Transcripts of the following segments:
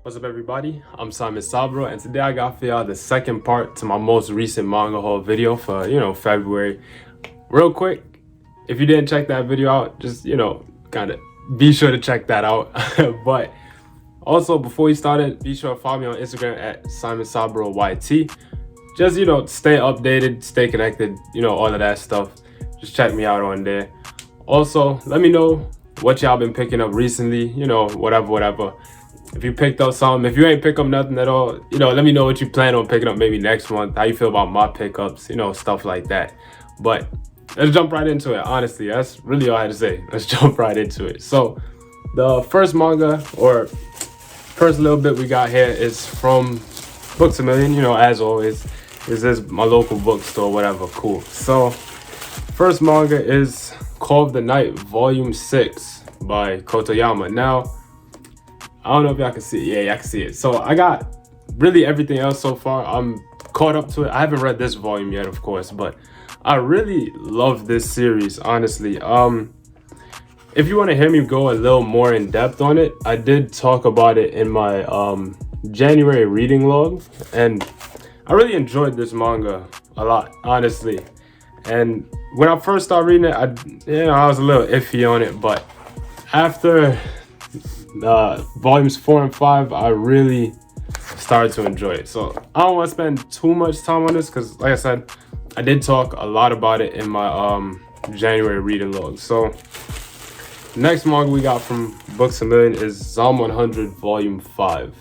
What's up, everybody? I'm Simon Sabro, and today I got for y'all the second part to my most recent manga haul video for February. Real quick, if you didn't check that video out, just kind of be sure to check that out. But also, before we started, be sure to follow me on Instagram at Simon Sabro YT. Just stay updated, stay connected, all of that stuff. Just check me out on there. Also, let me know what y'all been picking up recently, whatever. If you picked up something, if you ain't pick up nothing at all, let me know what you plan on picking up maybe next month, how you feel about my pickups, stuff like that. But let's jump right into it. Honestly, that's really all I had to say. Let's jump right into it. So the first manga, or first little bit we got here, is from Books A Million, as always. This is my local bookstore, whatever, cool. So first manga is Call of the Night Volume 6 by Kotoyama. Now, I don't know if y'all can see it. Yeah, y'all can see it. So I got really everything else so far. I'm caught up to it. I haven't read this volume yet, of course, but I really love this series, honestly. If you want to hear me go a little more in depth on it, I did talk about it in my January reading log, and I really enjoyed this manga a lot, honestly. And when I first started reading it, I was a little iffy on it, but after volumes 4 and 5, I really started to enjoy it. So I don't want to spend too much time on this because, like I said, I did talk a lot about it in my January reading log. So next manga we got from Books A Million is Zom 100 Volume 5.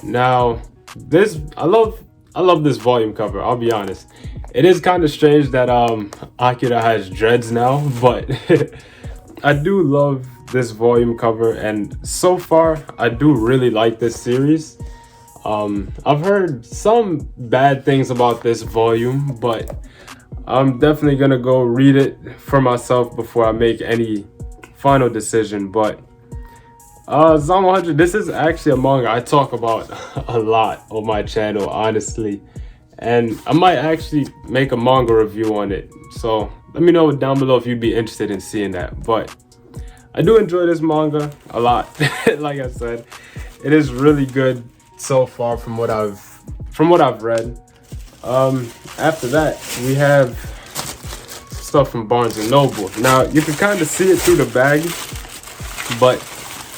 Now this, I love this volume cover, I'll be honest. It is kind of strange that Akira has dreads now, but I do love this volume cover, and so far I do really like this series. I've heard some bad things about this volume, but I'm definitely gonna go read it for myself before I make any final decision. But Zom 100, this is actually a manga I talk about a lot on my channel, honestly, and I might actually make a manga review on it. So let me know down below if you'd be interested in seeing that. But I do enjoy this manga a lot. Like I said, it is really good so far from what I've read. After that, we have stuff from Barnes and Noble. Now you can kind of see it through the bag, but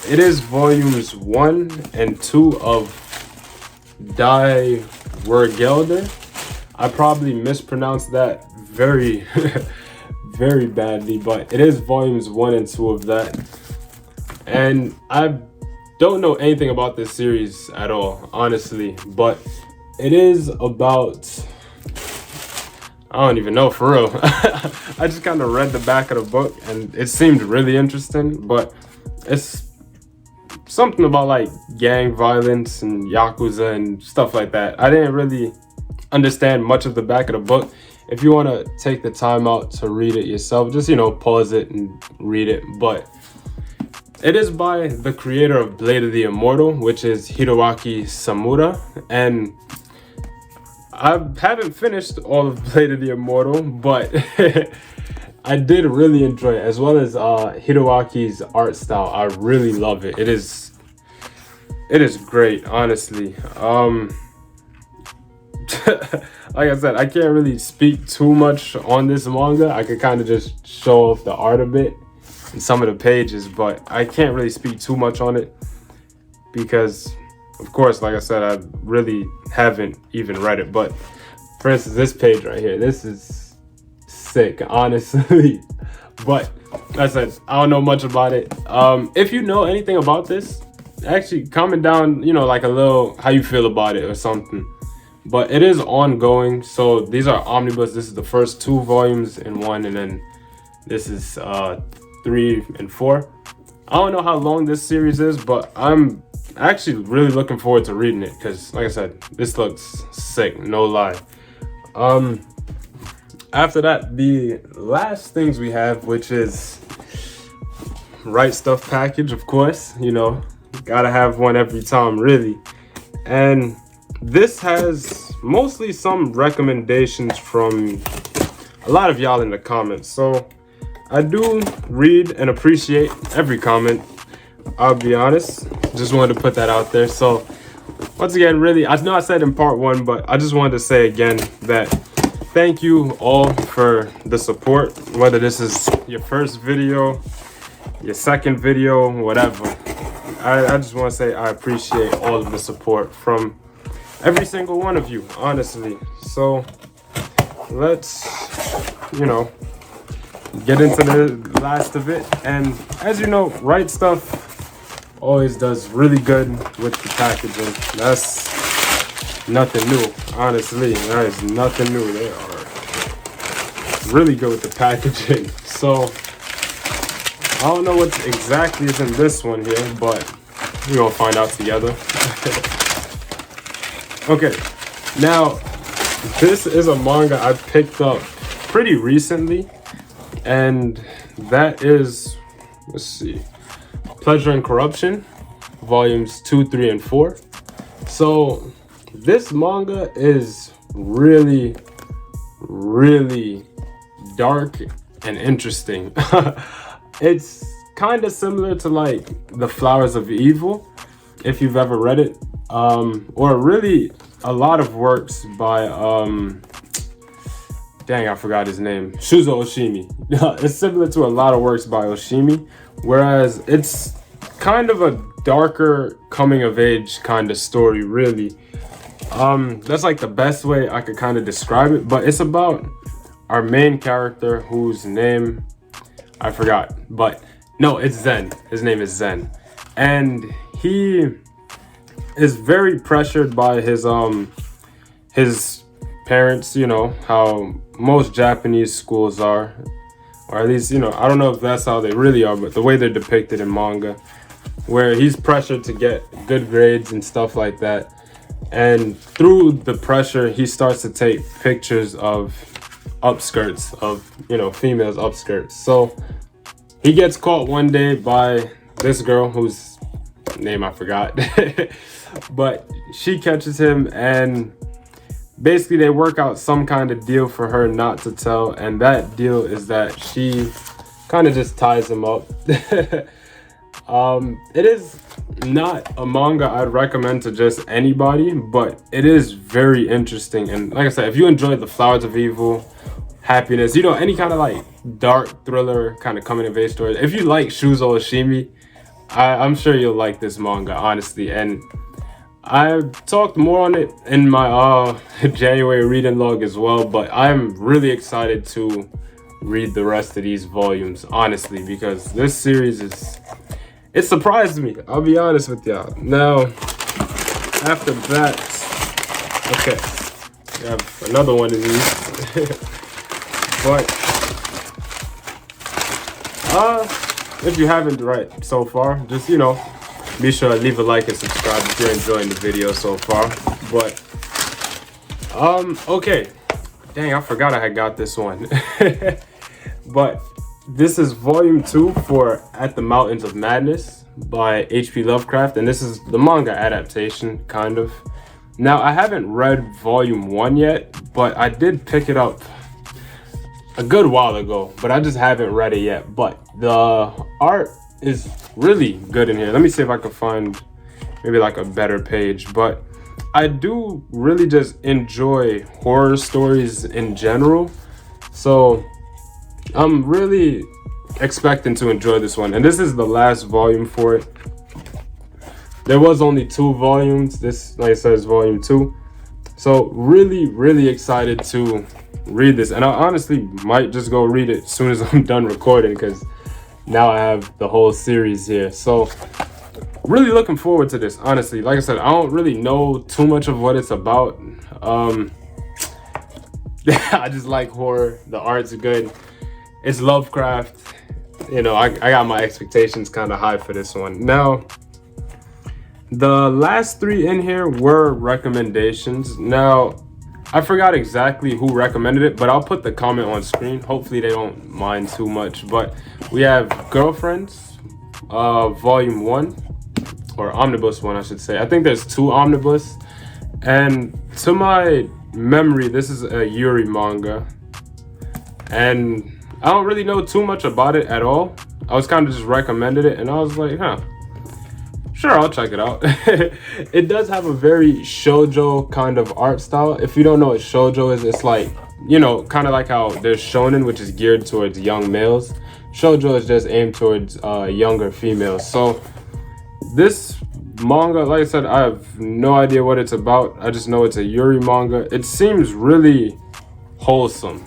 it is volumes 1 and 2 of Die Wergelder. I probably mispronounced that very very badly, but it is volumes 1 and 2 of that. And I don't know anything about this series at all, honestly, but it is about, I don't even know, for real. I just kind of read the back of the book and it seemed really interesting, but it's something about like gang violence and Yakuza and stuff like that. I didn't really understand much of the back of the book. If you want to take the time out to read it yourself, just pause it and read it. But it is by the creator of Blade of the Immortal, which is Hiroaki Samura, and I haven't finished all of Blade of the Immortal, but I did really enjoy it, as well as Hiroaki's art style. I really love it. It is great, honestly. Like I said, I can't really speak too much on this manga. I could kind of just show off the art a bit in some of the pages, but I can't really speak too much on it because, of course, like I said, I really haven't even read it. But for instance, this page right here, this is sick, honestly. But like I said, I don't know much about it. If you know anything about this, actually comment down, like a little how you feel about it or something. But it is ongoing, so these are omnibus. This is the first 2 volumes in 1, and then this is 3 and 4. I don't know how long this series is, but I'm actually really looking forward to reading it because, like I said, this looks sick, no lie. After that, the last things we have, which is Right Stuff package, of course. Gotta have one every time, really. And this has mostly some recommendations from a lot of y'all in the comments. So I do read and appreciate every comment. I'll be honest. Just wanted to put that out there. So once again, really, I know I said in part 1, but I just wanted to say again that thank you all for the support, whether this is your first video, your second video, whatever. I just want to say I appreciate all of the support from every single one of you, honestly. So let's, get into the last of it. And as you know, Right Stuff always does really good with the packaging. That's nothing new, honestly. That is nothing new. They are really good with the packaging. So I don't know what exactly is in this one here, but we're gonna find out together. Okay, now this is a manga I picked up pretty recently, and that is, let's see, Pleasure and Corruption, volumes 2, 3, and 4. So this manga is really, really dark and interesting. It's kind of similar to like The Flowers of Evil, if you've ever read it, or really a lot of works by dang, I forgot his name, Shoujo Oshimi. It's similar to a lot of works by Oshimi, whereas it's kind of a darker coming of age kind of story, really. That's like the best way I could kind of describe it, but it's about our main character whose name I forgot, but no, it's Zen. His name is Zen, and he is very pressured by his parents. You know how most Japanese schools are, or at least, I don't know if that's how they really are, but the way they're depicted in manga, where he's pressured to get good grades and stuff like that. And through the pressure, he starts to take pictures of upskirts, of females upskirts. So he gets caught one day by this girl whose name I forgot, but she catches him, and basically they work out some kind of deal for her not to tell, and that deal is that she kind of just ties him up. It is not a manga I'd recommend to just anybody, but it is very interesting. And like I said, if you enjoy The Flowers of Evil, Happiness, any kind of like dark thriller kind of coming of age story, if you like Shoujo Oshimi, I'm sure you'll like this manga, honestly. And I talked more on it in my January reading log as well, but I'm really excited to read the rest of these volumes, honestly, because this series it surprised me, I'll be honest with y'all. Now, after that, okay, we have another one of these. But if you haven't so far, just be sure to leave a like and subscribe if you're enjoying the video so far. But okay, dang, I forgot I had got this one. But this is volume 2 for At the Mountains of Madness by H.P. Lovecraft, and this is the manga adaptation, kind of. Now, I haven't read volume 1 yet, but I did pick it up a good while ago, but I just haven't read it yet. But the art is really good in here. Let me see if I can find maybe like a better page. But I do really just enjoy horror stories in general, so I'm really expecting to enjoy this one. And this is the last volume for it. There was only 2 volumes. This, like I said, is volume 2. So really, really excited to read this. And I honestly might just go read it as soon as I'm done recording, because now I have the whole series here. So really looking forward to this, honestly. Like I said, I don't really know too much of what it's about. I just like horror. The art's good. It's Lovecraft. I got my expectations kind of high for this one. Now, the last 3 in here were recommendations. Now, I forgot exactly who recommended it, but I'll put the comment on screen. Hopefully they don't mind too much. But we have Girlfriends, volume 1, or omnibus 1, I should say. I think there's 2 omnibus. And to my memory, this is a Yuri manga, and I don't really know too much about it at all. I was kind of just recommended it, and I was like, sure, I'll check it out. It does have a very shoujo kind of art style. If you don't know what shoujo is, it's like, you know, kind of like how there's shonen, which is geared towards young males. Shoujo is just aimed towards younger females. So this manga, like I said, I have no idea what it's about. I just know it's a Yuri manga. It seems really wholesome.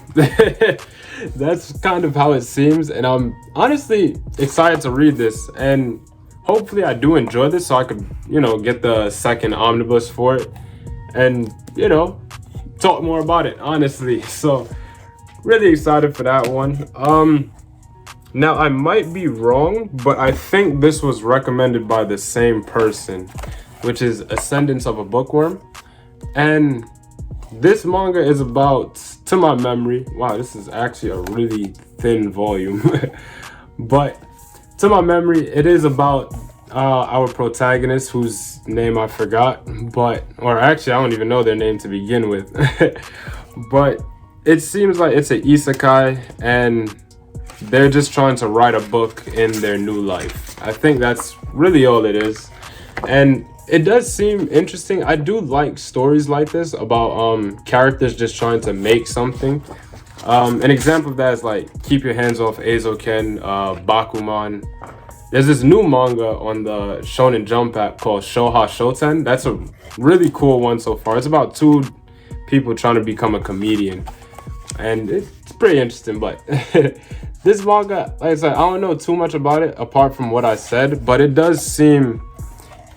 That's kind of how it seems, and I'm honestly excited to read this, and hopefully I do enjoy this so I could, you know, get the second omnibus for it and, you know, talk more about it, honestly. So really excited for that one. Now I might be wrong, but I think this was recommended by the same person, which is Ascendance of a Bookworm. And this manga is about, to my memory, wow, this is actually a really thin volume, but to my memory, it is about our protagonist, whose name I forgot, or actually I don't even know their name to begin with. But it seems like it's an isekai, and they're just trying to write a book in their new life. I think that's really all it is. And it does seem interesting. I do like stories like this about characters just trying to make something. An example of that is like Keep Your Hands Off Eizouken, Bakuman. There's this new manga on the Shonen Jump app called Shoujo Shoten. That's a really cool one so far. It's about two people trying to become a comedian, and it's pretty interesting. But this manga, like I said, I don't know too much about it apart from what I said, but it does seem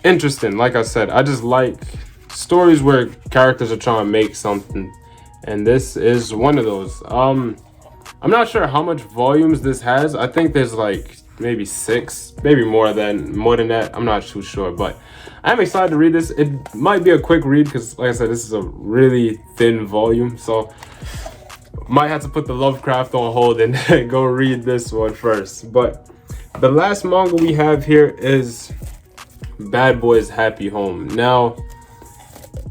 interesting. Like I said, I just like stories where characters are trying to make something, and this is one of those. I'm not sure how much volumes this has. I think there's like maybe 6, maybe more than that. I'm not too sure, but I'm excited to read this. It might be a quick read because, like I said, this is a really thin volume, so might have to put the Lovecraft on hold and go read this one first. But the last manga we have here is Bad Boys Happy Home. Now,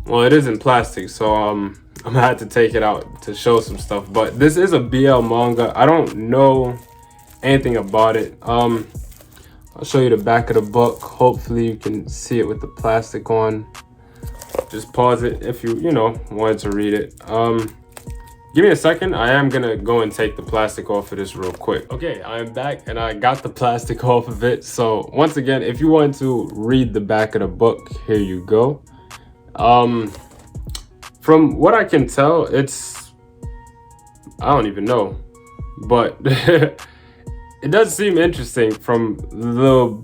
well, it is in plastic, so I'm gonna have to take it out to show some stuff, but this is a BL manga. I don't know anything about it. I'll show you the back of the book. Hopefully you can see it with the plastic on. Just pause it if you know, wanted to read it. Give me a second. I am gonna go and take the plastic off of this real quick. Okay, I am back and I got the plastic off of it. So once again, if you want to read the back of the book, here you go. From what I can tell, it's, I don't even know, but it does seem interesting from the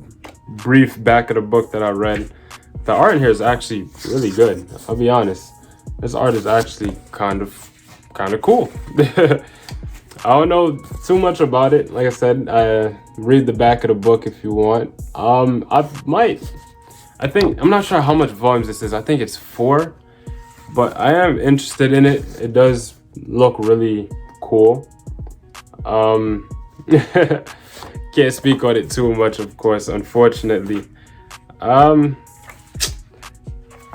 brief back of the book that I read. The art in here is actually really good. I'll be honest. This art is actually kind of cool. I don't know too much about it. Like I said, read the back of the book if you want. I'm not sure how much volumes this is. I think it's 4, but I am interested in it. It does look really cool. Can't speak on it too much, of course, unfortunately. Kind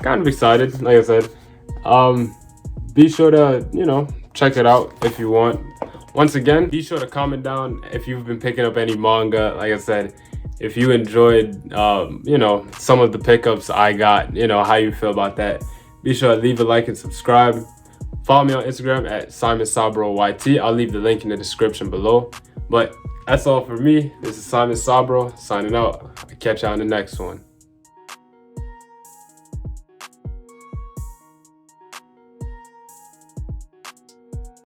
of excited, like I said. Be sure to, you know, check it out if you want. Once again, be sure to comment down if you've been picking up any manga. Like I said, if you enjoyed, you know, some of the pickups I got, you know, how you feel about that. Be sure to leave a like and subscribe. Follow me on Instagram at SimonSabroYT. I'll leave the link in the description below. But that's all for me. This is Simon Sabro signing out. I'll catch you on the next one.